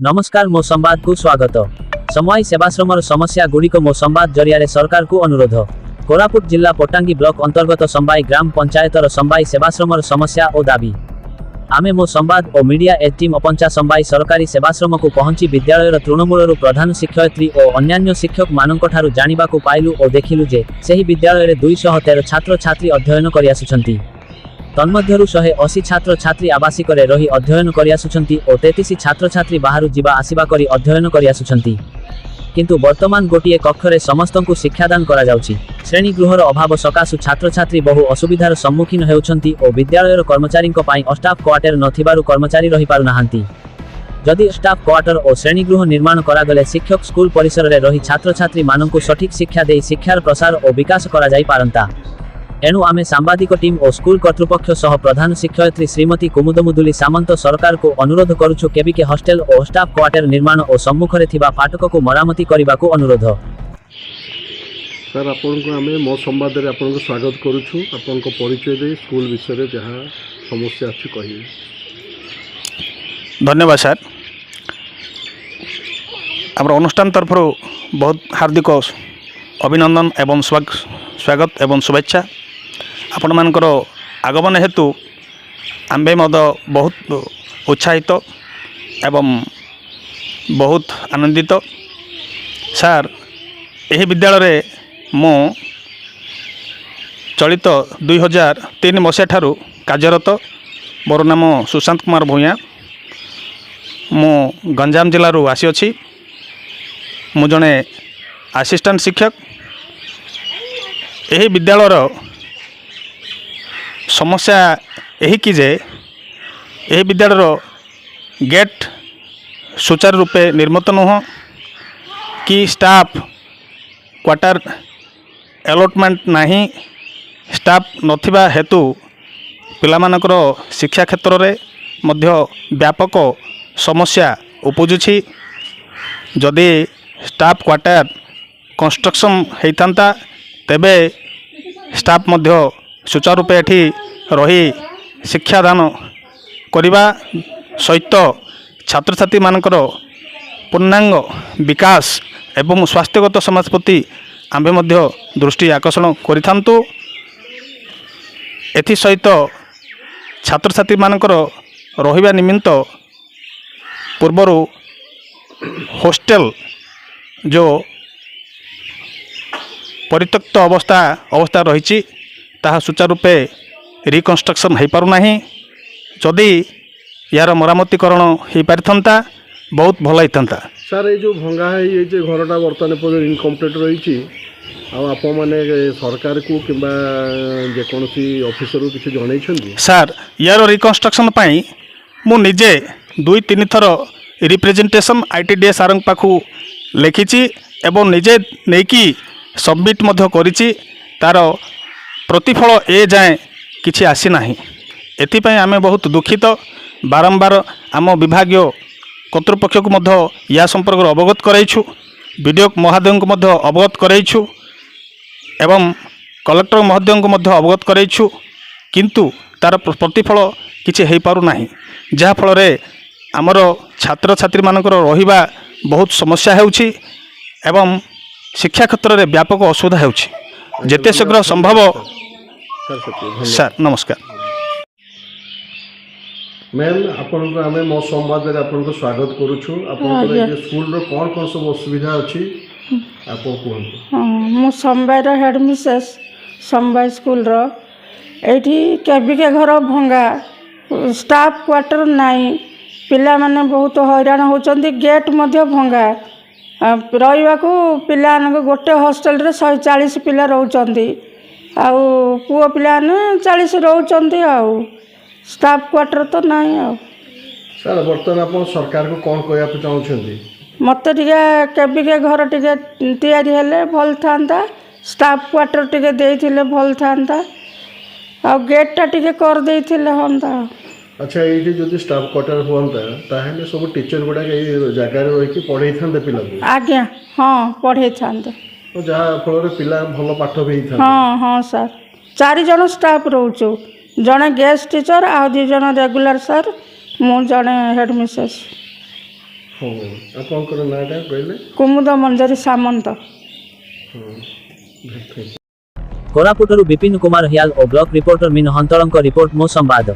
नमस्कार मो संवाद को स्वागत। समय सेवाश्रमर समस्या गुड़िक मो संवाद जरिया सरकार को अनुरोध। कोरापुट जिला पट्टांगी ब्लॉक अंतर्गत संबाई ग्राम पंचायतर संबाई सेवाश्रमर समस्या और दाबी आमे मो संवाद और मीडिया एड टीम अपंचा संबाई सरकारी सेवाश्रम को पहुंची विद्यालय तृणमूल प्रधान शिक्षयित्री और अन्यान्य शिक्षक मानक ठारू जानिबा को पाइलु और देखिलु जे सेही विद्यालय 213 छात्र छात्री अध्ययन करि आसुछंती। तन्मध्यरु 180 छात्र छात्री आवासिक रही अध्ययन करि आसुछंती और 33 छात्र छात्री बाहरु जीवा आसिबा करी अध्ययन करि आसुछंती। किंतु वर्तमान गोटिए कक्षरे समस्तंकु शिक्षादान करा जाउछि। श्रेणी गृहर अभाव सकाशु छात्र छात्री बहु असुविधार सम्मुखीन हेउछंती और विद्यालयर कर्मचारींक पई स्टाफ क्वार्टर नथिबारु कर्मचारी रही पारु नाहांती। जदि स्टाफ क्वार्टर और श्रेणी गृह निर्माण करागले शिक्षक स्कूल परिसर में रही छात्र छात्री मानकु सठिक शिक्षा दे शिक्षार प्रसार और विकास करा जाई पारंता। एणु आमे सांबादिक टीम और स्कूल कर्तृपक्ष सह प्रधान शिक्षयित्री श्रीमती कुमुदमुदुली सामंत सरकार को अनुरोध करुछु केबिके हॉस्टेल और स्टाफ क्वार्टर निर्माण और सम्मुखरे थिबा फाटक को मरामती करबाकू अनुरोध। सर आपनको आमे मो संवाद रे आपनको स्वागत करुछु। आपनको परिचय दे स्कूल विषय रे जहाँ समस्या अछि कहिए। धन्यवाद सर। आम अनुष्ठान तरफ बहुत हार्दिक अभिनंदन एवं स्वागत एवं शुभेच्छा। आपण मानकर आगमन हेतु आम्बे मद बहुत उत्साहित एवं बहुत आनंदित। सर यही विद्यालय मो चलित 2003 मसीहा ठारू कार्यरत। मोर नाम सुशांत कुमार भूया। मु गंजाम जिलूर आसी मु जड़े असिस्टेंट शिक्षक। यही विद्यालयर समस्या यही कि जे यही विद्यालयर गेट सुचारू रूपे निर्मित नुह कि स्टाफ क्वार्टर अलॉटमेंट नहीं। स्टाफ नथिबा हेतु पिलामानकर शिक्षा क्षेत्र में मध्य व्यापक समस्या उपजुछि। जदि स्टाफ क्वार्टर कंस्ट्रक्शन होता तेबे स्टाफ मध्य सुचारू रूपे एठी रही शिक्षादान करने सहित छात्र छात्री मानकर पूर्णांग विकास एवं स्वास्थ्यगत समाज प्रति आम्भे मध्य दृष्टि आकर्षण करिथांतु। एथि सहित छात्र छात्री मानकर रहिबा निमित्त पूर्वर हॉस्टेल जो परित्यक्त अवस्था रही ताहा सुचारू रूपे रिकन्स्ट्रक्शन हो पारना। जदि यार मरामतीकरण हो पारिथंता बहुत भल होता। सर ये जो भंगा है ये जो घरटा बर्तमान पर इनकम्प्लीट रही आप मैंने सरकार को किंबा जेकोसी ऑफिसर किसी जन सर यार रिकन्स्ट्रक्शन पाई मु निजे 2-3 थर रिप्रेजेंटेशन ITDA सारंग पाखु लिखी एवं निजे नहीं सबमिट करिछि। तार प्रतिफल ए जाए किछि आसी नाही। एथिपाई आमे बहुत दुखित। बारंबार आम विभागीय कर्तृपक्ष को मध्य या संपर्क अवगत कराइछु। वीडियो महोदय को मध्य अवगत कराइछु एवं कलेक्टर महोदय को मध्य अवगत कराइछु। किंतु तार प्रतिफल किछि हेइ पारु नाही। जहा फल रे आमर छात्र छात्री मानकर रहिबा बहुत समस्या हेउछि एवं शिक्षा क्षेत्र में व्यापक असुविधा होउछि। जेते शीघ्र संभव। सर नमस्कार। मैम आपनको आमे मो संवाद रे आपनको स्वागत करूछु। आपनको ये स्कूल रो कोन कोन सब असुविधा अछि आपको कहू। मु संबाई रो हेड मिसेस संबाई स्कूल रो एठी केबिके घर भंगा स्टाफ क्वार्टर नाही। पिला माने बहुत हैरान होचंदी। गेट मध्य भंगा रहिबाकू पिला गोटे हॉस्टेल रे 140 पिला रहउचंदी आउ पुओ पिला ने 40 रहउचंदी आउ स्टाफ क्वार्टर तो नाही आउ। सर बर्तमान आप सरकार को कौन कहया चाहछंदी? मते टिके केबिके घर टिके तैयारी हेले भल थांता। स्टाफ क्वार्टर टिके देइथिले भल थांता आउ गेट टा टिके कर देइथिले हंता। अच्छा ये जो स्टाफ क्वार्टर होता ताहले सब टीचर गुडा के जगह रे रही पढ़ाई थांते पिला को। आज्ञा हां पढ़ाई थांते तो जहाँ फल रे पिला भल पाठ भी था। हां हां सर 4 जन स्टाफ रहउचो। जने गेस्ट टीचर आ 2 जन रेगुलर सर मु जने हेड मिसेस। ହଁ ଆପଣଙ୍କର ନାଁଟା କହିଲେ? କୁମୁଦ ମଞ୍ଜରୀ ସାମନ୍ତ। କୋରାପୁଟରୁ ବିପିନ କୁମାର ହିଆଲ ଓ ବ୍ଲକ ରିପୋର୍ଟର ମିନ ହନ୍ତଳଙ୍କ ରିପୋର୍ଟ ମୋ ସମ୍ବାଦ।